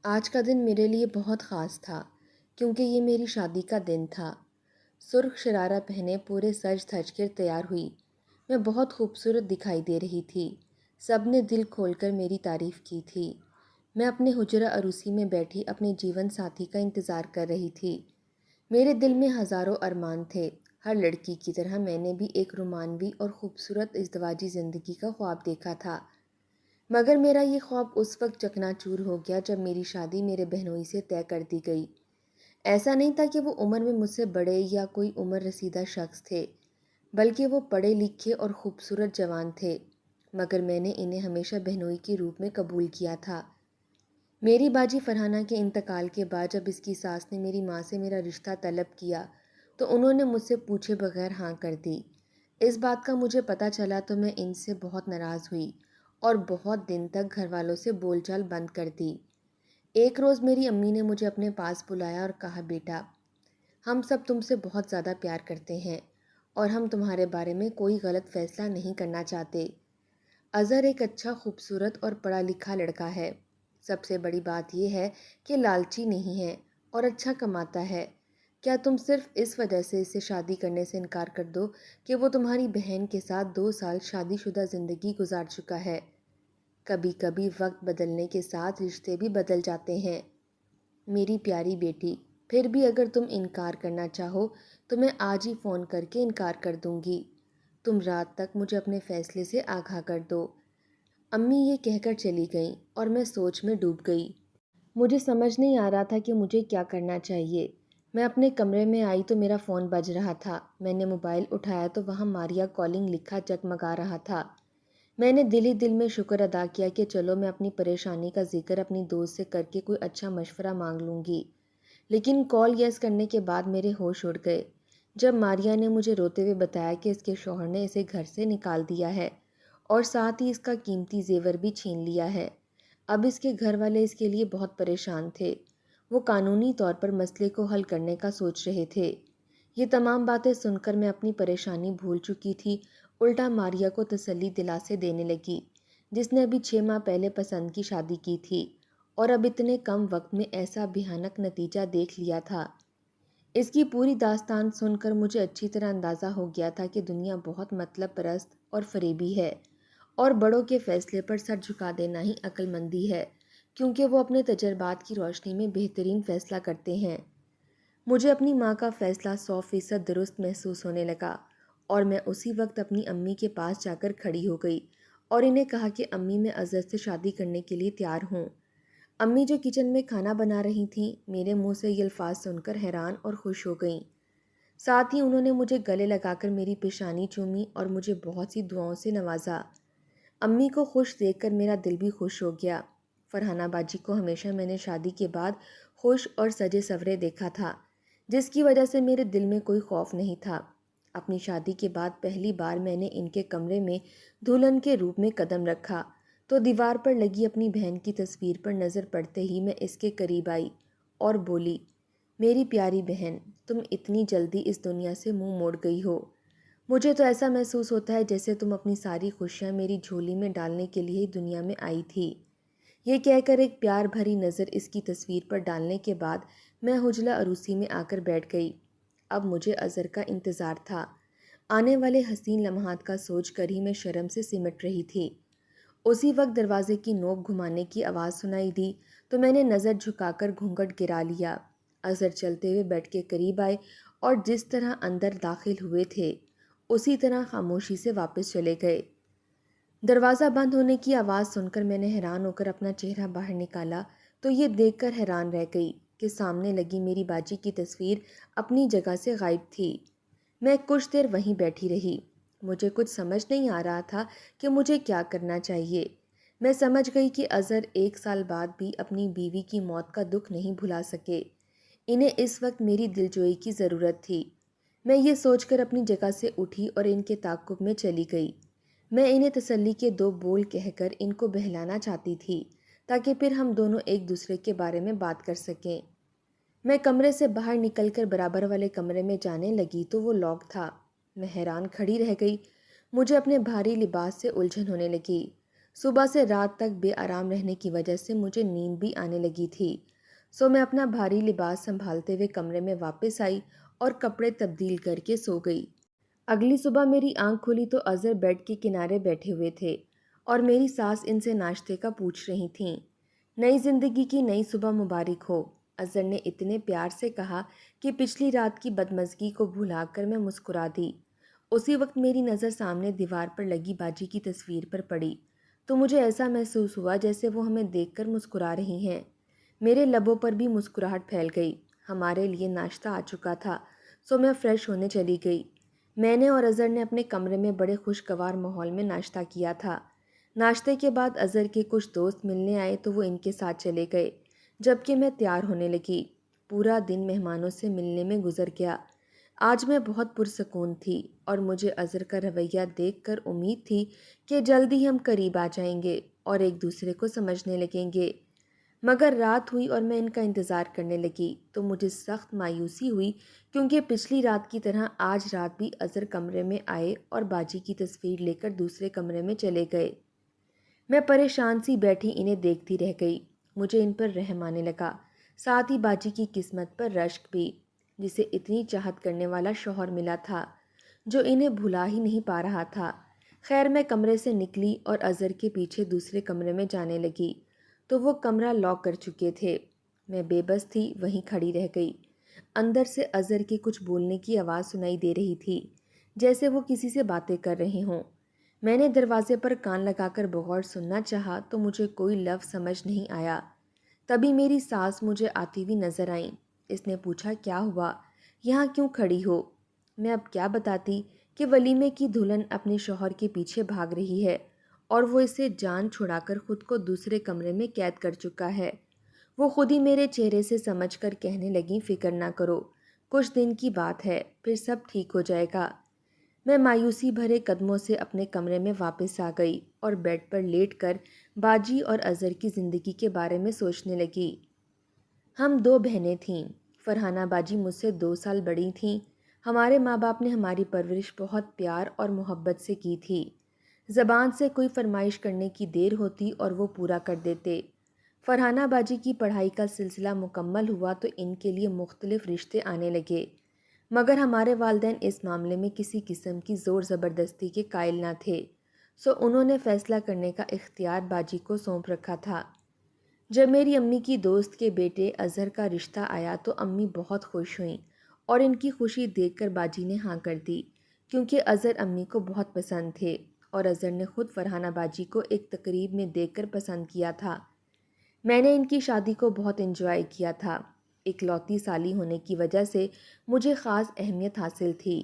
آج کا دن میرے لیے بہت خاص تھا کیونکہ یہ میری شادی کا دن تھا۔ سرخ شرارہ پہنے پورے سج دھج کر تیار ہوئی۔ میں بہت خوبصورت دکھائی دے رہی تھی۔ سب نے دل کھول کر میری تعریف کی تھی۔ میں اپنے حجرہ عروسی میں بیٹھی اپنے جیون ساتھی کا انتظار کر رہی تھی۔ میرے دل میں ہزاروں ارمان تھے۔ ہر لڑکی کی طرح میں نے بھی ایک رومانوی اور خوبصورت ازدواجی زندگی کا خواب دیکھا تھا، مگر میرا یہ خواب اس وقت چکنا چور ہو گیا جب میری شادی میرے بہنوئی سے طے کر دی گئی۔ ایسا نہیں تھا کہ وہ عمر میں مجھ سے بڑے یا کوئی عمر رسیدہ شخص تھے، بلکہ وہ پڑھے لکھے اور خوبصورت جوان تھے، مگر میں نے انہیں ہمیشہ بہنوئی کے روپ میں قبول کیا تھا۔ میری باجی فرحانہ کے انتقال کے بعد جب اس کی ساس نے میری ماں سے میرا رشتہ طلب کیا تو انہوں نے مجھ سے پوچھے بغیر ہاں کر دی۔ اس بات کا مجھے پتہ چلا تو میں ان سے بہت ناراض ہوئی اور بہت دن تک گھر والوں سے بول چال بند کر دی۔ ایک روز میری امی نے مجھے اپنے پاس بلایا اور کہا، بیٹا، ہم سب تم سے بہت زیادہ پیار کرتے ہیں اور ہم تمہارے بارے میں کوئی غلط فیصلہ نہیں کرنا چاہتے۔ اظہر ایک اچھا، خوبصورت اور پڑھا لکھا لڑکا ہے۔ سب سے بڑی بات یہ ہے کہ لالچی نہیں ہے اور اچھا کماتا ہے۔ کیا تم صرف اس وجہ سے اس سے شادی کرنے سے انکار کر دو کہ وہ تمہاری بہن کے ساتھ 2 سال شادی شدہ زندگی گزار چکا ہے؟ کبھی کبھی وقت بدلنے کے ساتھ رشتے بھی بدل جاتے ہیں۔ میری پیاری بیٹی، پھر بھی اگر تم انکار کرنا چاہو تو میں آج ہی فون کر کے انکار کر دوں گی۔ تم رات تک مجھے اپنے فیصلے سے آگاہ کر دو۔ امی یہ کہہ کر چلی گئیں اور میں سوچ میں ڈوب گئی۔ مجھے سمجھ نہیں آ رہا تھا کہ مجھے کیا کرنا چاہیے۔ میں اپنے کمرے میں آئی تو میرا فون بج رہا تھا۔ میں نے موبائل اٹھایا تو وہاں ماریا کالنگ لکھا جگمگا رہا تھا۔ میں نے دل ہی دل میں شکر ادا کیا کہ چلو میں اپنی پریشانی کا ذکر اپنی دوست سے کر کے کوئی اچھا مشورہ مانگ لوں گی۔ لیکن کال یس کرنے کے بعد میرے ہوش اڑ گئے جب ماریا نے مجھے روتے ہوئے بتایا کہ اس کے شوہر نے اسے گھر سے نکال دیا ہے اور ساتھ ہی اس کا قیمتی زیور بھی چھین لیا ہے۔ اب اس کے گھر والے اس کے لیے بہت پریشان تھے۔ وہ قانونی طور پر مسئلے کو حل کرنے کا سوچ رہے تھے۔ یہ تمام باتیں سن کر میں اپنی پریشانی بھول چکی تھی، الٹا ماریا کو تسلی دلاسے دینے لگی، جس نے ابھی 6 ماہ پہلے پسند کی شادی کی تھی اور اب اتنے کم وقت میں ایسا بھیانک نتیجہ دیکھ لیا تھا۔ اس کی پوری داستان سن کر مجھے اچھی طرح اندازہ ہو گیا تھا کہ دنیا بہت مطلب پرست اور فریبی ہے اور بڑوں کے فیصلے پر سر جھکا دینا ہی عقل مندی ہے، کیونکہ وہ اپنے تجربات کی روشنی میں بہترین فیصلہ کرتے ہیں۔ مجھے اپنی ماں کا فیصلہ 100% درست محسوس ہونے لگا اور میں اسی وقت اپنی امی کے پاس جا کر کھڑی ہو گئی اور انہیں کہا کہ امی، میں اظہر سے شادی کرنے کے لیے تیار ہوں۔ امی جو کچن میں کھانا بنا رہی تھیں، میرے منہ سے یہ الفاظ سن کر حیران اور خوش ہو گئیں۔ ساتھ ہی انہوں نے مجھے گلے لگا کر میری پیشانی چومی اور مجھے بہت سی دعاؤں سے نوازا۔ امی کو خوش دیکھ کر میرا دل بھی خوش ہو گیا۔ فرحانہ باجی کو ہمیشہ میں نے شادی کے بعد خوش اور سجے سورے دیکھا تھا، جس کی وجہ سے میرے دل میں کوئی خوف نہیں تھا۔ اپنی شادی کے بعد پہلی بار میں نے ان کے کمرے میں دلہن کے روپ میں قدم رکھا تو دیوار پر لگی اپنی بہن کی تصویر پر نظر پڑتے ہی میں اس کے قریب آئی اور بولی، میری پیاری بہن، تم اتنی جلدی اس دنیا سے منہ موڑ گئی ہو۔ مجھے تو ایسا محسوس ہوتا ہے جیسے تم اپنی ساری خوشیاں میری جھولی میں ڈالنے کے لیے ہی دنیا میں آئی تھی۔ یہ کہہ کر ایک پیار بھری نظر اس کی تصویر پر ڈالنے کے بعد میں حجلہ عروسی میں آ کر بیٹھ گئی۔ اب مجھے اظہر کا انتظار تھا۔ آنے والے حسین لمحات کا سوچ کر ہی میں شرم سے سمٹ رہی تھی۔ اسی وقت دروازے کی نوک گھمانے کی آواز سنائی دی تو میں نے نظر جھکا کر گھونگھٹ گرا لیا۔ اظہر چلتے ہوئے بیڈ کے قریب آئے اور جس طرح اندر داخل ہوئے تھے اسی طرح خاموشی سے واپس چلے گئے۔ دروازہ بند ہونے کی آواز سن کر میں نے حیران ہو کر اپنا چہرہ باہر نکالا تو یہ دیکھ کر حیران رہ گئی کہ سامنے لگی میری باجی کی تصویر اپنی جگہ سے غائب تھی۔ میں کچھ دیر وہیں بیٹھی رہی۔ مجھے کچھ سمجھ نہیں آ رہا تھا کہ مجھے کیا کرنا چاہیے۔ میں سمجھ گئی کہ اظہر 1 سال بعد بھی اپنی بیوی کی موت کا دکھ نہیں بھلا سکے۔ انہیں اس وقت میری دلجوئی کی ضرورت تھی۔ میں یہ سوچ کر اپنی جگہ سے اٹھی اور ان کے تعاقب میں چلی گئی۔ میں انہیں تسلی کے 2 بول کہہ کر ان کو بہلانا چاہتی تھی تاکہ پھر ہم دونوں ایک دوسرے کے بارے میں بات کر سکیں۔ میں کمرے سے باہر نکل کر برابر والے کمرے میں جانے لگی تو وہ لاک تھا۔ میں حیران کھڑی رہ گئی۔ مجھے اپنے بھاری لباس سے الجھن ہونے لگی۔ صبح سے رات تک بے آرام رہنے کی وجہ سے مجھے نیند بھی آنے لگی تھی۔ میں اپنا بھاری لباس سنبھالتے ہوئے کمرے میں واپس آئی اور کپڑے تبدیل کر کے سو گئی۔ اگلی صبح میری آنکھ کھلی تو اظہر بیڈ کے کنارے بیٹھے ہوئے تھے اور میری ساس ان سے ناشتے کا پوچھ رہی تھیں۔ نئی زندگی کی نئی صبح مبارک ہو، اظہر نے اتنے پیار سے کہا کہ پچھلی رات کی بدمزگی کو بھلا کر میں مسکرا دی۔ اسی وقت میری نظر سامنے دیوار پر لگی باجی کی تصویر پر پڑی تو مجھے ایسا محسوس ہوا جیسے وہ ہمیں دیکھ کر مسکرا رہی ہیں۔ میرے لبوں پر بھی مسکراہٹ پھیل گئی۔ ہمارے لیے ناشتہ آ چکا تھا، میں فریش ہونے چلی گئی۔ میں نے اور اظہر نے اپنے کمرے میں بڑے خوشگوار ماحول میں ناشتہ کیا تھا۔ ناشتے کے بعد اظہر کے کچھ دوست ملنے آئے تو وہ ان کے ساتھ چلے گئے، جبکہ میں تیار ہونے لگی۔ پورا دن مہمانوں سے ملنے میں گزر گیا۔ آج میں بہت پرسکون تھی اور مجھے اظہر کا رویہ دیکھ کر امید تھی کہ جلد ہی ہم قریب آ جائیں گے اور ایک دوسرے کو سمجھنے لگیں گے۔ مگر رات ہوئی اور میں ان کا انتظار کرنے لگی تو مجھے سخت مایوسی ہوئی، کیونکہ پچھلی رات کی طرح آج رات بھی اظہر کمرے میں آئے اور باجی کی تصویر لے کر دوسرے کمرے میں چلے گئے۔ میں پریشان سی بیٹھی انہیں دیکھتی رہ گئی۔ مجھے ان پر رحم آنے لگا، ساتھ ہی باجی کی قسمت پر رشک بھی، جسے اتنی چاہت کرنے والا شوہر ملا تھا جو انہیں بھلا ہی نہیں پا رہا تھا۔ خیر میں کمرے سے نکلی اور اظہر کے پیچھے دوسرے کمرے میں جانے لگی تو وہ کمرہ لاک کر چکے تھے۔ میں بے بس تھی، وہیں کھڑی رہ گئی۔ اندر سے اظہر کے کچھ بولنے کی آواز سنائی دے رہی تھی، جیسے وہ کسی سے باتیں کر رہے ہوں۔ میں نے دروازے پر کان لگا کر بغور سننا چاہا تو مجھے کوئی لفظ سمجھ نہیں آیا۔ تبھی میری ساس مجھے آتی ہوئی نظر آئیں۔ اس نے پوچھا، کیا ہوا؟ یہاں کیوں کھڑی ہو؟ میں اب کیا بتاتی کہ ولیمے کی دلہن اپنے شوہر کے پیچھے بھاگ رہی ہے اور وہ اسے جان چھڑا کر خود کو دوسرے کمرے میں قید کر چکا ہے۔ وہ خود ہی میرے چہرے سے سمجھ کر کہنے لگیں، فکر نہ کرو، کچھ دن کی بات ہے، پھر سب ٹھیک ہو جائے گا۔ میں مایوسی بھرے قدموں سے اپنے کمرے میں واپس آ گئی اور بیڈ پر لیٹ کر باجی اور اظہر کی زندگی کے بارے میں سوچنے لگی۔ ہم دو بہنیں تھیں۔ فرحانہ باجی مجھ سے 2 سال بڑی تھیں۔ ہمارے ماں باپ نے ہماری پرورش بہت پیار اور محبت سے کی تھی۔ زبان سے کوئی فرمائش کرنے کی دیر ہوتی اور وہ پورا کر دیتے۔ فرحانہ باجی کی پڑھائی کا سلسلہ مکمل ہوا تو ان کے لیے مختلف رشتے آنے لگے، مگر ہمارے والدین اس معاملے میں کسی قسم کی زور زبردستی کے قائل نہ تھے، انہوں نے فیصلہ کرنے کا اختیار باجی کو سونپ رکھا تھا۔ جب میری امی کی دوست کے بیٹے اظہر کا رشتہ آیا تو امی بہت خوش ہوئیں اور ان کی خوشی دیکھ کر باجی نے ہاں کر دی، کیونکہ اظہر امی کو بہت پسند تھے اور اظہر نے خود فرحانہ باجی کو ایک تقریب میں دیکھ کر پسند کیا تھا۔ میں نے ان کی شادی کو بہت انجوائے کیا تھا۔ اکلوتی سالی ہونے کی وجہ سے مجھے خاص اہمیت حاصل تھی۔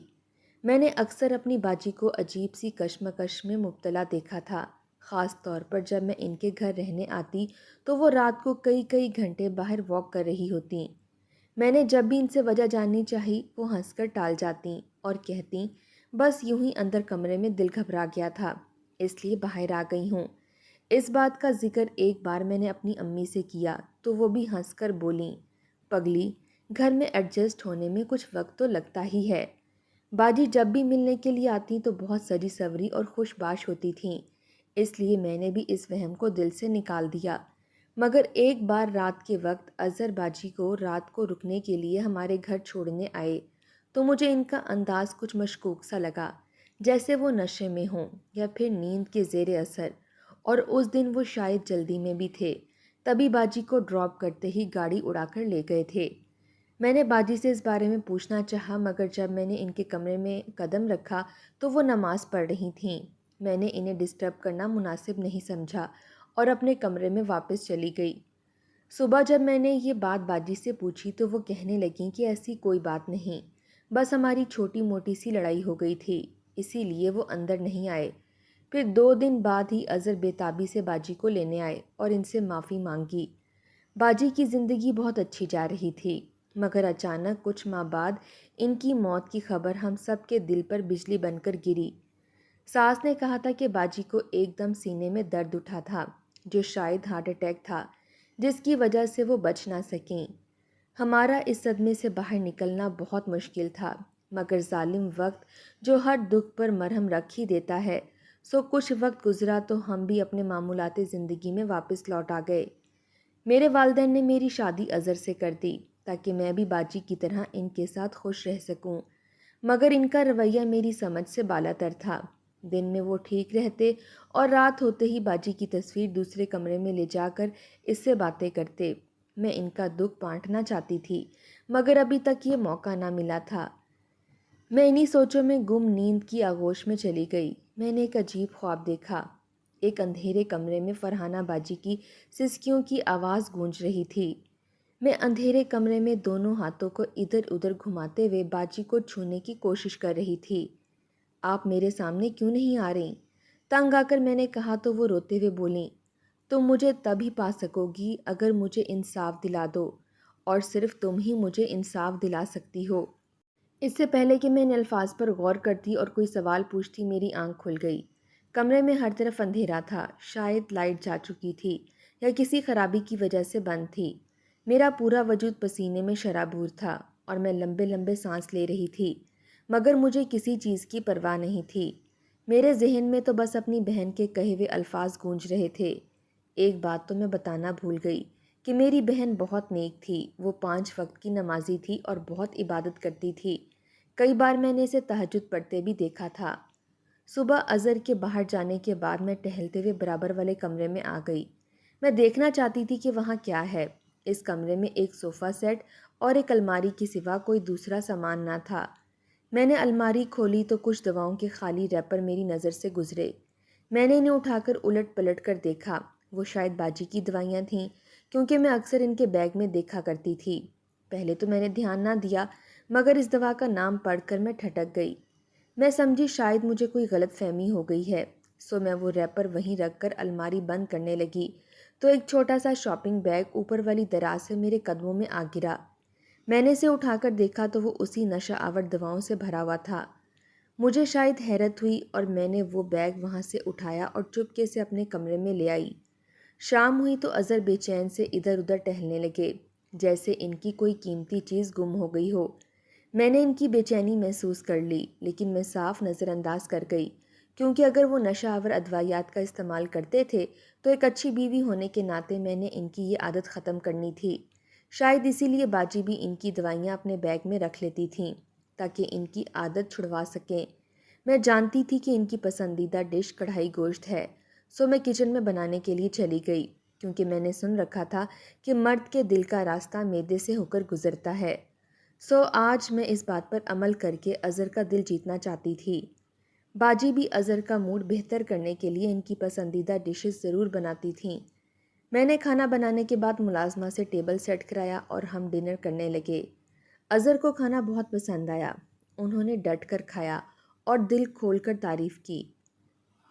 میں نے اکثر اپنی باجی کو عجیب سی کشمکش میں مبتلا دیکھا تھا، خاص طور پر جب میں ان کے گھر رہنے آتی تو وہ رات کو کئی گھنٹے باہر واک کر رہی ہوتیں۔ میں نے جب بھی ان سے وجہ جاننی چاہی وہ ہنس کر ٹال جاتیں اور کہتیں، بس یوں ہی اندر کمرے میں دل گھبرا گیا تھا، اس لیے باہر آ گئی ہوں۔ اس بات کا ذکر ایک بار میں نے اپنی امی سے کیا تو وہ بھی ہنس کر بولیں، پگلی، گھر میں ایڈجسٹ ہونے میں کچھ وقت تو لگتا ہی ہے۔ باجی جب بھی ملنے کے لیے آتی تو بہت سجی سوری اور خوش باش ہوتی تھیں، اس لیے میں نے بھی اس وہم کو دل سے نکال دیا۔ مگر ایک بار رات کے وقت اظہر باجی کو رات کو رکنے کے لیے ہمارے گھر چھوڑنے آئے تو مجھے ان کا انداز کچھ مشکوک سا لگا، جیسے وہ نشے میں ہوں یا پھر نیند کے زیر اثر، اور اس دن وہ شاید جلدی میں بھی تھے، تبھی باجی کو ڈراپ کرتے ہی گاڑی اڑا کر لے گئے تھے۔ میں نے باجی سے اس بارے میں پوچھنا چاہا، مگر جب میں نے ان کے کمرے میں قدم رکھا تو وہ نماز پڑھ رہی تھیں۔ میں نے انہیں ڈسٹرب کرنا مناسب نہیں سمجھا اور اپنے کمرے میں واپس چلی گئی۔ صبح جب میں نے یہ بات باجی سے پوچھی تو وہ کہنے لگیں کہ ایسی کوئی بات نہیں، بس ہماری چھوٹی موٹی سی لڑائی ہو گئی تھی، اسی لیے وہ اندر نہیں آئے۔ پھر 2 دن بعد ہی اظہر بےتابی سے باجی کو لینے آئے اور ان سے معافی مانگی۔ باجی کی زندگی بہت اچھی جا رہی تھی، مگر اچانک کچھ ماہ بعد ان کی موت کی خبر ہم سب کے دل پر بجلی بن کر گری۔ ساس نے کہا تھا کہ باجی کو ایک دم سینے میں درد اٹھا تھا، جو شاید ہارٹ اٹیک تھا، جس کی وجہ سے وہ بچ نہ سکیں۔ ہمارا اس صدمے سے باہر نکلنا بہت مشکل تھا، مگر ظالم وقت جو ہر دکھ پر مرہم رکھ ہی دیتا ہے کچھ وقت گزرا تو ہم بھی اپنے معمولاتی زندگی میں واپس لوٹ آ گئے۔ میرے والدین نے میری شادی اظہر سے کر دی تاکہ میں بھی باجی کی طرح ان کے ساتھ خوش رہ سکوں، مگر ان کا رویہ میری سمجھ سے بالاتر تھا۔ دن میں وہ ٹھیک رہتے اور رات ہوتے ہی باجی کی تصویر دوسرے کمرے میں لے جا کر اس سے باتیں کرتے۔ میں ان کا دکھ بانٹنا چاہتی تھی، مگر ابھی تک یہ موقع نہ ملا تھا۔ میں انہی سوچوں میں گم نیند کی آغوش میں چلی گئی۔ میں نے ایک عجیب خواب دیکھا۔ ایک اندھیرے کمرے میں فرحانہ باجی کی سسکیوں کی آواز گونج رہی تھی۔ میں اندھیرے کمرے میں دونوں ہاتھوں کو ادھر ادھر گھماتے ہوئے باجی کو چھونے کی کوشش کر رہی تھی۔ آپ میرے سامنے کیوں نہیں آ رہی؟ تنگ آ کر میں نے کہا تو وہ روتے ہوئے بولیں، تم مجھے تب ہی پا سکو گی اگر مجھے انصاف دلا دو، اور صرف تم ہی مجھے انصاف دلا سکتی ہو۔ اس سے پہلے کہ میں ان الفاظ پر غور کرتی اور کوئی سوال پوچھتی، میری آنکھ کھل گئی۔ کمرے میں ہر طرف اندھیرا تھا، شاید لائٹ جا چکی تھی یا کسی خرابی کی وجہ سے بند تھی۔ میرا پورا وجود پسینے میں شرابور تھا اور میں لمبے لمبے سانس لے رہی تھی، مگر مجھے کسی چیز کی پرواہ نہیں تھی۔ میرے ذہن میں تو بس اپنی بہن کے کہے ہوئے الفاظ گونج رہے تھے۔ ایک بات تو میں بتانا بھول گئی کہ میری بہن بہت نیک تھی۔ وہ 5 وقت کی نمازی تھی اور بہت عبادت کرتی تھی۔ کئی بار میں نے اسے تہجد پڑھتے بھی دیکھا تھا۔ صبح اظہر کے باہر جانے کے بعد میں ٹہلتے ہوئے برابر والے کمرے میں آ گئی۔ میں دیکھنا چاہتی تھی کہ وہاں کیا ہے۔ اس کمرے میں ایک صوفہ سیٹ اور ایک الماری کے سوا کوئی دوسرا سامان نہ تھا۔ میں نے الماری کھولی تو کچھ دواؤں کے خالی ریپر میری نظر سے گزرے۔ میں نے انہیں اٹھا کر الٹ پلٹ کر دیکھا۔ وہ شاید باجی کی دوائیاں تھیں، کیونکہ میں اکثر ان کے بیگ میں دیکھا کرتی تھی۔ پہلے تو میں نے دھیان نہ دیا، مگر اس دوا کا نام پڑھ کر میں ٹھٹک گئی۔ میں سمجھی شاید مجھے کوئی غلط فہمی ہو گئی ہے، میں وہ ریپر وہیں رکھ کر الماری بند کرنے لگی تو ایک چھوٹا سا شاپنگ بیگ اوپر والی دراز سے میرے قدموں میں آ گرا۔ میں نے اسے اٹھا کر دیکھا تو وہ اسی نشہ آور دواؤں سے بھرا ہوا تھا۔ مجھے شاید حیرت ہوئی اور میں نے وہ بیگ وہاں سے اٹھایا اور چپکے سے اپنے کمرے میں لے آئی۔ شام ہوئی تو اظہر بے چین سے ادھر ادھر ٹہلنے لگے، جیسے ان کی کوئی قیمتی چیز گم ہو گئی ہو۔ میں نے ان کی بے چینی محسوس کر لی، لیکن میں صاف نظر انداز کر گئی، کیونکہ اگر وہ نشہ آور ادویات کا استعمال کرتے تھے تو ایک اچھی بیوی ہونے کے ناطے میں نے ان کی یہ عادت ختم کرنی تھی۔ شاید اسی لیے باجی بھی ان کی دوائیاں اپنے بیگ میں رکھ لیتی تھیں تاکہ ان کی عادت چھڑوا سکیں۔ میں جانتی تھی کہ ان کی پسندیدہ ڈش کڑھائی گوشت ہے، میں کچن میں بنانے کے لیے چلی گئی، کیونکہ میں نے سن رکھا تھا کہ مرد کے دل کا راستہ معدے سے ہو کر گزرتا ہے۔ آج میں اس بات پر عمل کر کے اظہر کا دل جیتنا چاہتی تھی۔ باجی بھی اظہر کا موڈ بہتر کرنے کے لیے ان کی پسندیدہ ڈشز ضرور بناتی تھیں۔ میں نے کھانا بنانے کے بعد ملازمہ سے ٹیبل سیٹ کرایا اور ہم ڈنر کرنے لگے۔ اظہر کو کھانا بہت پسند آیا۔ انہوں نے ڈٹ کر کھایا اور دل کھول کر تعریف کی۔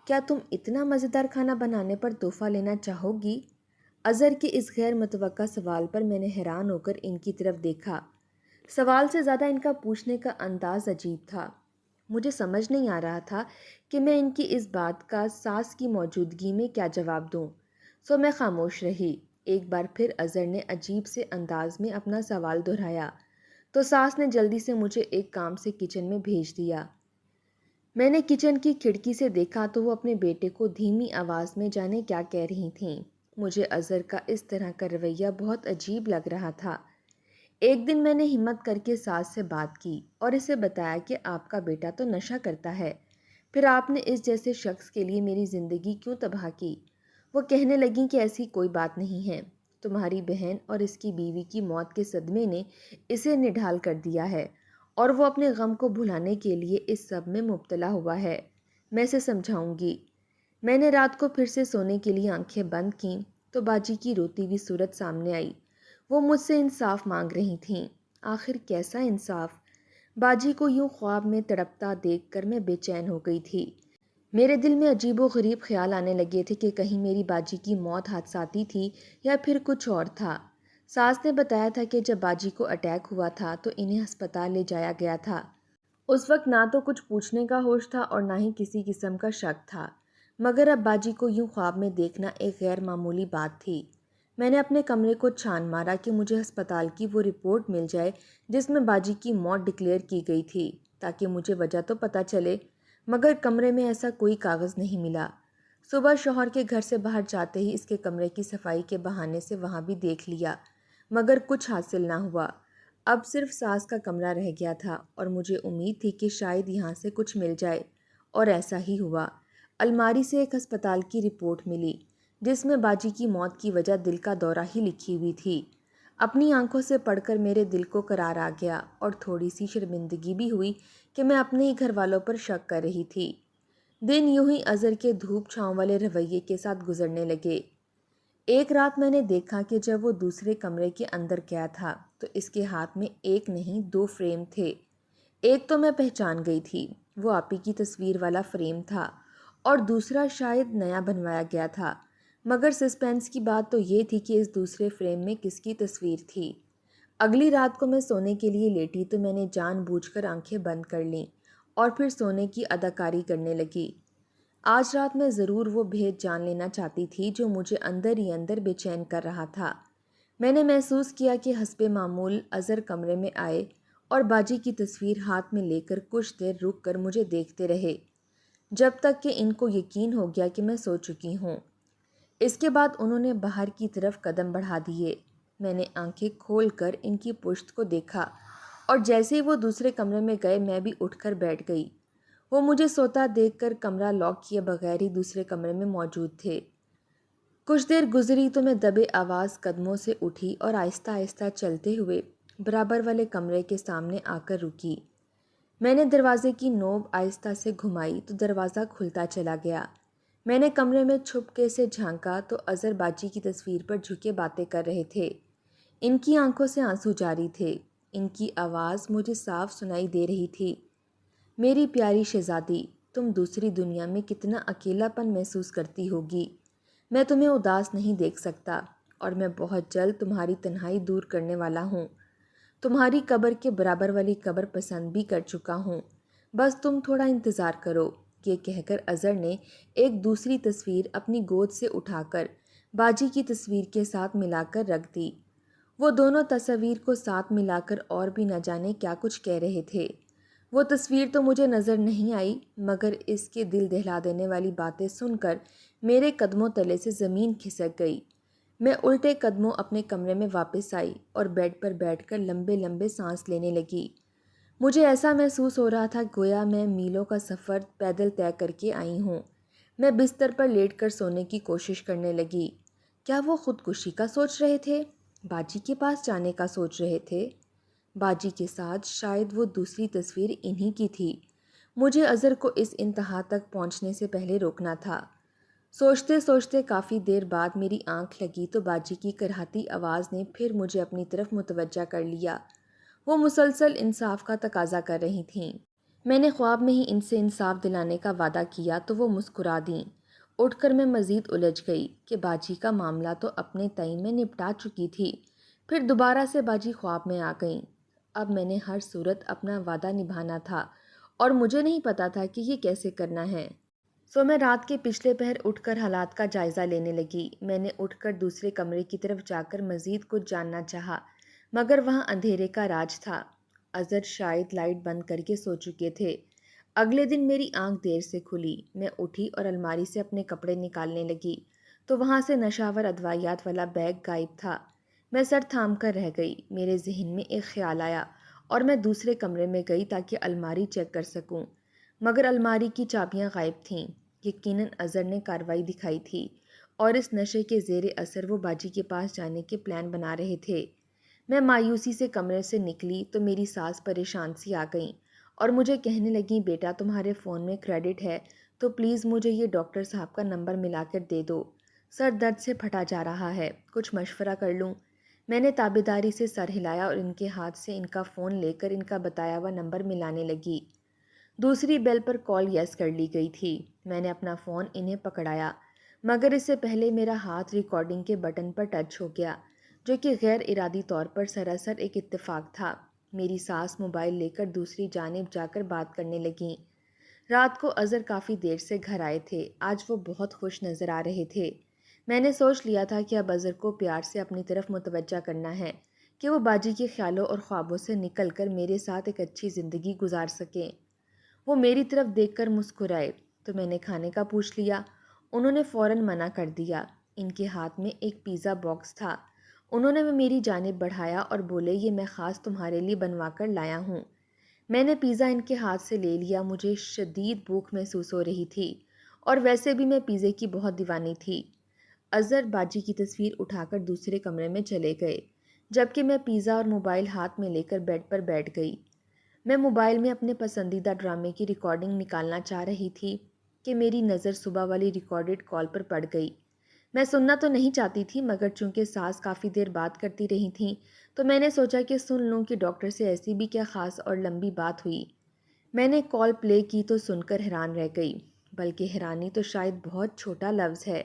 کیا تم اتنا مزیدار کھانا بنانے پر تحفہ لینا چاہو گی؟ اظہر کے اس غیر متوقع سوال پر میں نے حیران ہو کر ان کی طرف دیکھا۔ سوال سے زیادہ ان کا پوچھنے کا انداز عجیب تھا۔ مجھے سمجھ نہیں آ رہا تھا کہ میں ان کی اس بات کا ساس کی موجودگی میں کیا جواب دوں، میں خاموش رہی۔ ایک بار پھر اظہر نے عجیب سے انداز میں اپنا سوال دہرایا تو ساس نے جلدی سے مجھے ایک کام سے کچن میں بھیج دیا۔ میں نے کچن کی کھڑکی سے دیکھا تو وہ اپنے بیٹے کو دھیمی آواز میں جانے کیا کہہ رہی تھیں۔ مجھے اظہر کا اس طرح کا رویہ بہت عجیب لگ رہا تھا۔ ایک دن میں نے ہمت کر کے ساس سے بات کی اور اسے بتایا کہ آپ کا بیٹا تو نشہ کرتا ہے، پھر آپ نے اس جیسے شخص کے لیے میری زندگی کیوں تباہ کی؟ وہ کہنے لگیں کہ ایسی کوئی بات نہیں ہے، تمہاری بہن اور اس کی بیوی کی موت کے صدمے نے اسے نڈھال کر دیا ہے اور وہ اپنے غم کو بھلانے کے لیے اس سب میں مبتلا ہوا ہے۔ میں اسے سمجھاؤں گی۔ میں نے رات کو پھر سے سونے کے لیے آنکھیں بند کیں تو باجی کی روتی ہوئی صورت سامنے آئی۔ وہ مجھ سے انصاف مانگ رہی تھیں۔ آخر کیسا انصاف؟ باجی کو یوں خواب میں تڑپتا دیکھ کر میں بے چین ہو گئی تھی۔ میرے دل میں عجیب و غریب خیال آنے لگے تھے کہ کہیں میری باجی کی موت حادثاتی تھی یا پھر کچھ اور تھا۔ ساس نے بتایا تھا کہ جب باجی کو اٹیک ہوا تھا تو انہیں ہسپتال لے جایا گیا تھا۔ اس وقت نہ تو کچھ پوچھنے کا ہوش تھا اور نہ ہی کسی قسم کا شک تھا، مگر اب باجی کو یوں خواب میں دیکھنا ایک غیر معمولی بات تھی۔ میں نے اپنے کمرے کو چھان مارا کہ مجھے ہسپتال کی وہ رپورٹ مل جائے جس میں باجی کی موت ڈکلیئر کی گئی تھی، تاکہ مجھے وجہ تو پتہ چلے، مگر کمرے میں ایسا کوئی کاغذ نہیں ملا۔ صبح شوہر کے گھر سے باہر جاتے ہی اس کے کمرے کی صفائی کے بہانے سے وہاں بھی دیکھ لیا، مگر کچھ حاصل نہ ہوا۔ اب صرف ساس کا کمرہ رہ گیا تھا اور مجھے امید تھی کہ شاید یہاں سے کچھ مل جائے، اور ایسا ہی ہوا۔ الماری سے ایک ہسپتال کی رپورٹ ملی جس میں باجی کی موت کی وجہ دل کا دورہ ہی لکھی ہوئی تھی۔ اپنی آنکھوں سے پڑھ کر میرے دل کو قرار آ گیا اور تھوڑی سی شرمندگی بھی ہوئی کہ میں اپنے ہی گھر والوں پر شک کر رہی تھی۔ دن یوں ہی اظہر کے دھوپ چھاؤں والے رویے کے ساتھ گزرنے لگے۔ ایک رات میں نے دیکھا کہ جب وہ دوسرے کمرے کے اندر گیا تھا تو اس کے ہاتھ میں ایک نہیں 2 فریم تھے۔ ایک تو میں پہچان گئی تھی، وہ آپی کی تصویر والا فریم تھا، اور دوسرا شاید نیا بنوایا گیا تھا، مگر سسپینس کی بات تو یہ تھی کہ اس دوسرے فریم میں کس کی تصویر تھی۔ اگلی رات کو میں سونے کے لیے لیٹی تو میں نے جان بوجھ کر آنکھیں بند کر لیں اور پھر سونے کی اداکاری کرنے لگی۔ آج رات میں ضرور وہ بھید جان لینا چاہتی تھی جو مجھے اندر ہی اندر بے چین کر رہا تھا۔ میں نے محسوس کیا کہ حسب معمول اظہر کمرے میں آئے اور باجی کی تصویر ہاتھ میں لے کر کچھ دیر رک کر مجھے دیکھتے رہے، جب تک کہ ان کو یقین ہو گیا کہ میں سو چکی ہوں۔ اس کے بعد انہوں نے باہر کی طرف قدم بڑھا دیے۔ میں نے آنکھیں کھول کر ان کی پشت کو دیکھا اور جیسے ہی وہ دوسرے کمرے میں گئے میں بھی اٹھ کر بیٹھ گئی۔ وہ مجھے سوتا دیکھ کر کمرہ لاک کیے بغیر ہی دوسرے کمرے میں موجود تھے۔ کچھ دیر گزری تو میں دبے آواز قدموں سے اٹھی اور آہستہ آہستہ چلتے ہوئے برابر والے کمرے کے سامنے آ کر رکی۔ میں نے دروازے کی نوب آہستہ سے گھمائی تو دروازہ کھلتا چلا گیا۔ میں نے کمرے میں چھپکے سے جھانکا تو اظہر باجی کی تصویر پر جھکے باتیں کر رہے تھے۔ ان کی آنکھوں سے آنسو جاری تھے۔ ان کی آواز مجھے صاف سنائی دے رہی تھی، میری پیاری شہزادی، تم دوسری دنیا میں کتنا اکیلا پن محسوس کرتی ہوگی۔ میں تمہیں اداس نہیں دیکھ سکتا اور میں بہت جلد تمہاری تنہائی دور کرنے والا ہوں۔ تمہاری قبر کے برابر والی قبر پسند بھی کر چکا ہوں، بس تم تھوڑا انتظار کرو۔ یہ کہہ کر اظہر نے ایک دوسری تصویر اپنی گود سے اٹھا کر باجی کی تصویر کے ساتھ ملا کر رکھ دی۔ وہ دونوں تصاویر کو ساتھ ملا کر اور بھی نہ جانے کیا کچھ کہہ رہے تھے۔ وہ تصویر تو مجھے نظر نہیں آئی، مگر اس کے دل دہلا دینے والی باتیں سن کر میرے قدموں تلے سے زمین کھسک گئی۔ میں الٹے قدموں اپنے کمرے میں واپس آئی اور بیڈ پر بیٹھ کر لمبے لمبے سانس لینے لگی۔ مجھے ایسا محسوس ہو رہا تھا گویا میں میلوں کا سفر پیدل طے کر کے آئی ہوں۔ میں بستر پر لیٹ کر سونے کی کوشش کرنے لگی۔ کیا وہ خودکشی کا سوچ رہے تھے؟ باجی کے پاس جانے کا سوچ رہے تھے؟ باجی کے ساتھ شاید وہ دوسری تصویر انہی کی تھی۔ مجھے اظہر کو اس انتہا تک پہنچنے سے پہلے روکنا تھا۔ سوچتے سوچتے کافی دیر بعد میری آنکھ لگی تو باجی کی کرہاتی آواز نے پھر مجھے اپنی طرف متوجہ کر لیا۔ وہ مسلسل انصاف کا تقاضا کر رہی تھیں۔ میں نے خواب میں ہی ان سے انصاف دلانے کا وعدہ کیا تو وہ مسکرا دیں۔ اٹھ کر میں مزید الجھ گئی کہ باجی کا معاملہ تو اپنے تئیں میں نپٹا چکی تھی، پھر دوبارہ سے باجی خواب میں آ گئیں۔ اب میں نے ہر صورت اپنا وعدہ نبھانا تھا اور مجھے نہیں پتا تھا کہ یہ کیسے کرنا ہے۔ سو میں رات کے پچھلے پہر اٹھ کر حالات کا جائزہ لینے لگی۔ میں نے اٹھ کر دوسرے کمرے کی طرف جا کر مزید کچھ جاننا چاہا، مگر وہاں اندھیرے کا راج تھا۔ اظہر شاید لائٹ بند کر کے سو چکے تھے۔ اگلے دن میری آنکھ دیر سے کھلی۔ میں اٹھی اور الماری سے اپنے کپڑے نکالنے لگی تو وہاں سے نشاور ادویات والا بیگ غائب تھا۔ میں سر تھام کر رہ گئی۔ میرے ذہن میں ایک خیال آیا اور میں دوسرے کمرے میں گئی تاکہ الماری چیک کر سکوں، مگر الماری کی چابیاں غائب تھیں۔ یقیناً اظہر نے کارروائی دکھائی تھی اور اس نشے کے زیر اثر وہ باجی کے پاس جانے کے پلان بنا رہے تھے۔ میں مایوسی سے کمرے سے نکلی تو میری ساس پریشان سی آ گئیں اور مجھے کہنے لگیں، بیٹا تمہارے فون میں کریڈٹ ہے تو پلیز مجھے یہ ڈاکٹر صاحب کا نمبر ملا کر دے دو، سر درد سے پھٹا جا رہا ہے، کچھ مشورہ کر لوں۔ میں نے تابیداری سے سر ہلایا اور ان کے ہاتھ سے ان کا فون لے کر ان کا بتایا ہوا نمبر ملانے لگی۔ دوسری بیل پر کال یس کر لی گئی تھی۔ میں نے اپنا فون انہیں پکڑایا، مگر اس سے پہلے میرا ہاتھ ریکارڈنگ کے بٹن پر ٹچ ہو گیا، جو کہ غیر ارادی طور پر سراسر ایک اتفاق تھا۔ میری ساس موبائل لے کر دوسری جانب جا کر بات کرنے لگیں۔ رات کو اظہر کافی دیر سے گھر آئے تھے۔ آج وہ بہت خوش نظر آ رہے تھے۔ میں نے سوچ لیا تھا کہ اب اظہر کو پیار سے اپنی طرف متوجہ کرنا ہے کہ وہ باجی کے خیالوں اور خوابوں سے نکل کر میرے ساتھ ایک اچھی زندگی گزار سکیں۔ وہ میری طرف دیکھ کر مسکرائے تو میں نے کھانے کا پوچھ لیا۔ انہوں نے فوراً منع کر دیا۔ ان کے ہاتھ میں ایک پیزا باکس تھا۔ انہوں نے میری جانب بڑھایا اور بولے، یہ میں خاص تمہارے لیے بنوا کر لایا ہوں۔ میں نے پیزا ان کے ہاتھ سے لے لیا۔ مجھے شدید بھوک محسوس ہو رہی تھی اور ویسے بھی میں پیزے کی بہت دیوانی تھی۔ اظہر باجی کی تصویر اٹھا کر دوسرے کمرے میں چلے گئے، جبکہ میں پیزا اور موبائل ہاتھ میں لے کر بیڈ پر بیٹھ گئی۔ میں موبائل میں اپنے پسندیدہ ڈرامے کی ریکارڈنگ نکالنا چاہ رہی تھی کہ میری نظر صبح والی ریکارڈڈ کال پر پڑ گئی۔ میں سننا تو نہیں چاہتی تھی، مگر چونکہ ساس کافی دیر بات کرتی رہی تھیں تو میں نے سوچا کہ سن لوں کہ ڈاکٹر سے ایسی بھی کیا خاص اور لمبی بات ہوئی۔ میں نے کال پلے کی تو سن کر حیران رہ گئی، بلکہ حیرانی تو شاید بہت چھوٹا لفظ ہے۔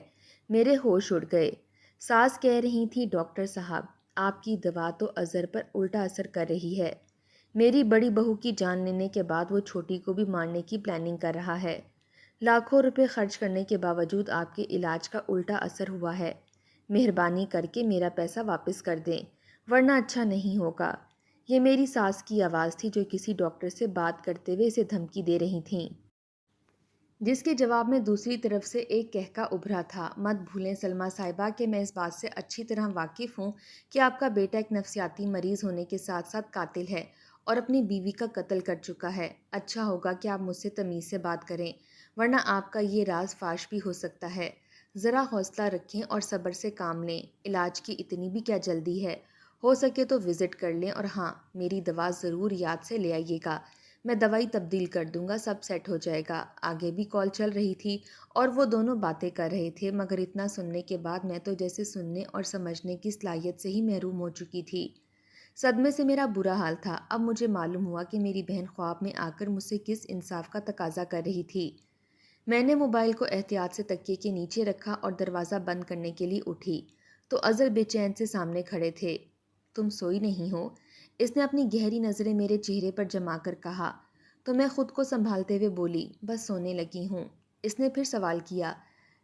میرے ہوش اڑ گئے۔ ساس کہہ رہی تھی، ڈاکٹر صاحب، آپ کی دوا تو اظہر پر الٹا اثر کر رہی ہے۔ میری بڑی بہو کی جان لینے کے بعد وہ چھوٹی کو بھی مارنے کی پلاننگ کر رہا ہے۔ لاکھوں روپے خرچ کرنے کے باوجود آپ کے علاج کا الٹا اثر ہوا ہے۔ مہربانی کر کے میرا پیسہ واپس کر دیں، ورنہ اچھا نہیں ہوگا۔ یہ میری ساس کی آواز تھی جو کسی ڈاکٹر سے بات کرتے ہوئے اسے دھمکی دے رہی تھیں، جس کے جواب میں دوسری طرف سے ایک کہکا ابھرا تھا، مت بھولیں سلمیٰ صاحبہ کہ میں اس بات سے اچھی طرح واقف ہوں کہ آپ کا بیٹا ایک نفسیاتی مریض ہونے کے ساتھ ساتھ قاتل ہے اور اپنی بیوی کا قتل کر چکا ہے۔ اچھا ہوگا کہ آپ مجھ سے تمیز سے بات کریں، ورنہ آپ کا یہ راز فاش بھی ہو سکتا ہے۔ ذرا حوصلہ رکھیں اور صبر سے کام لیں، علاج کی اتنی بھی کیا جلدی ہے، ہو سکے تو وزٹ کر لیں، اور ہاں، میری دوا ضرور یاد سے لے آئیے گا، میں دوائی تبدیل کر دوں گا، سب سیٹ ہو جائے گا۔ آگے بھی کال چل رہی تھی اور وہ دونوں باتیں کر رہے تھے، مگر اتنا سننے کے بعد میں تو جیسے سننے اور سمجھنے کی صلاحیت سے ہی محروم ہو چکی تھی۔ صدمے سے میرا برا حال تھا۔ اب مجھے معلوم ہوا کہ میری بہن خواب میں آ کر مجھ سے کس انصاف کا تقاضا کر رہی تھی۔ میں نے موبائل کو احتیاط سے تکیے کے نیچے رکھا اور دروازہ بند کرنے کے لیے اٹھی تو اظہر بے چین سے سامنے کھڑے تھے۔ تم سوئی نہیں ہو؟ اس نے اپنی گہری نظریں میرے چہرے پر جما کر کہا تو میں خود کو سنبھالتے ہوئے بولی، بس سونے لگی ہوں۔ اس نے پھر سوال کیا،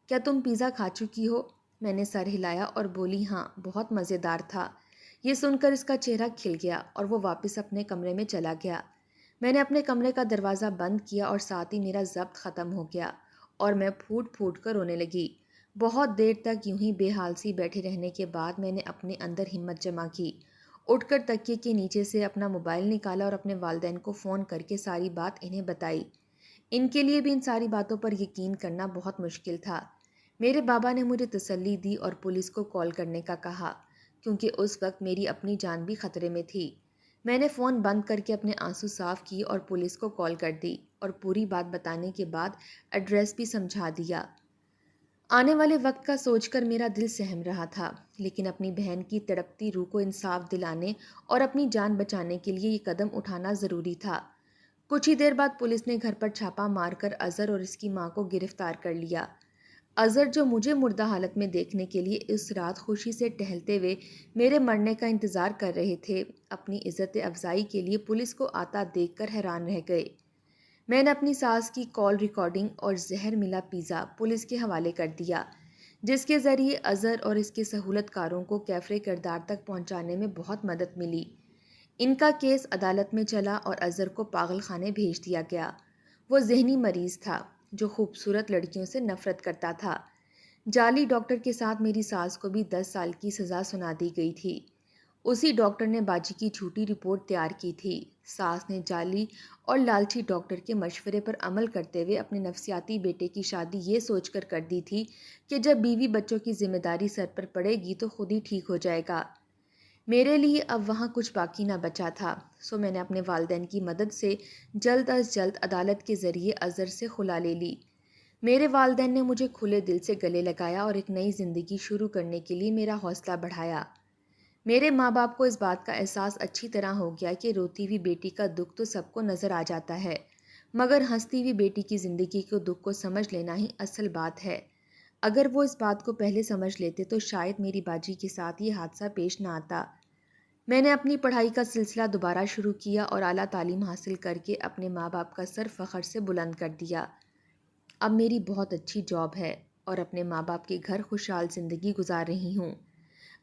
کیا تم پیزا کھا چکی ہو؟ میں نے سر ہلایا اور بولی، ہاں، بہت مزیدار تھا۔ یہ سن کر اس کا چہرہ کھل گیا اور وہ واپس اپنے کمرے میں چلا گیا۔ میں نے اپنے کمرے کا دروازہ بند کیا اور ساتھ ہی میرا ضبط ختم ہو گیا اور میں پھوٹ پھوٹ کر رونے لگی۔ بہت دیر تک یوں ہی بے حال سی بیٹھے رہنے کے بعد میں نے اپنے اندر ہمت جمع کی، اٹھ کر تکیے کے نیچے سے اپنا موبائل نکالا اور اپنے والدین کو فون کر کے ساری بات انہیں بتائی۔ ان کے لیے بھی ان ساری باتوں پر یقین کرنا بہت مشکل تھا۔ میرے بابا نے مجھے تسلی دی اور پولیس کو کال کرنے کا کہا، کیونکہ اس وقت میری اپنی جان بھی خطرے میں تھی۔ میں نے فون بند کر کے اپنے آنسو صاف کیے اور پولیس کو کال کر دی اور پوری بات بتانے کے بعد ایڈریس بھی سمجھا دیا۔ آنے والے وقت کا سوچ کر میرا دل سہم رہا تھا، لیکن اپنی بہن کی تڑپتی روح کو انصاف دلانے اور اپنی جان بچانے کے لیے یہ قدم اٹھانا ضروری تھا۔ کچھ ہی دیر بعد پولیس نے گھر پر چھاپا مار کر اظہر اور اس کی ماں کو گرفتار کر لیا۔ اظہر، جو مجھے مردہ حالت میں دیکھنے کے لیے اس رات خوشی سے ٹہلتے ہوئے میرے مرنے کا انتظار کر رہے تھے، اپنی عزت افزائی کے لیے پولیس کو آتا دیکھ کر حیران رہ گئے۔ میں نے اپنی ساس کی کال ریکارڈنگ اور زہر ملا پیزا پولیس کے حوالے کر دیا، جس کے ذریعے اظہر اور اس کے سہولت کاروں کو کیفر کردار تک پہنچانے میں بہت مدد ملی۔ ان کا کیس عدالت میں چلا اور اظہر کو پاگل خانے بھیج دیا گیا۔ وہ ذہنی مریض تھا جو خوبصورت لڑکیوں سے نفرت کرتا تھا۔ جعلی ڈاکٹر کے ساتھ میری ساس کو بھی 10 سال کی سزا سنا دی گئی تھی۔ اسی ڈاکٹر نے باجی کی جھوٹی رپورٹ تیار کی تھی۔ ساس نے جعلی اور لالچی ڈاکٹر کے مشورے پر عمل کرتے ہوئے اپنے نفسیاتی بیٹے کی شادی یہ سوچ کر دی تھی کہ جب بیوی بچوں کی ذمہ داری سر پر پڑے گی تو خود ہی ٹھیک ہو جائے گا۔ میرے لیے اب وہاں کچھ باقی نہ بچا تھا، سو میں نے اپنے والدین کی مدد سے جلد از جلد عدالت کے ذریعے اظہر سے خلا لے لی۔ میرے والدین نے مجھے کھلے دل سے گلے لگایا اور ایک نئی زندگی شروع کرنے کے لیے میرا حوصلہ بڑھایا۔ میرے ماں باپ کو اس بات کا احساس اچھی طرح ہو گیا کہ روتی ہوئی بیٹی کا دکھ تو سب کو نظر آ جاتا ہے، مگر ہنستی ہوئی بیٹی کی زندگی کے دکھ کو سمجھ لینا ہی اصل بات ہے۔ اگر وہ اس بات کو پہلے سمجھ لیتے تو شاید میری باجی کے ساتھ یہ حادثہ پیش نہ آتا۔ میں نے اپنی پڑھائی کا سلسلہ دوبارہ شروع کیا اور اعلیٰ تعلیم حاصل کر کے اپنے ماں باپ کا سر فخر سے بلند کر دیا۔ اب میری بہت اچھی جاب ہے اور اپنے ماں باپ کے گھر خوشحال زندگی گزار رہی ہوں۔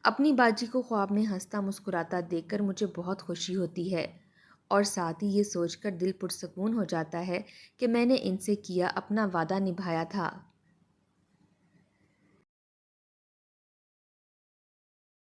اپنی باجی کو خواب میں ہنستا مسکراتا دیکھ کر مجھے بہت خوشی ہوتی ہے اور ساتھ ہی یہ سوچ کر دل پرسکون ہو جاتا ہے کہ میں نے ان سے کیا اپنا وعدہ نبھایا تھا۔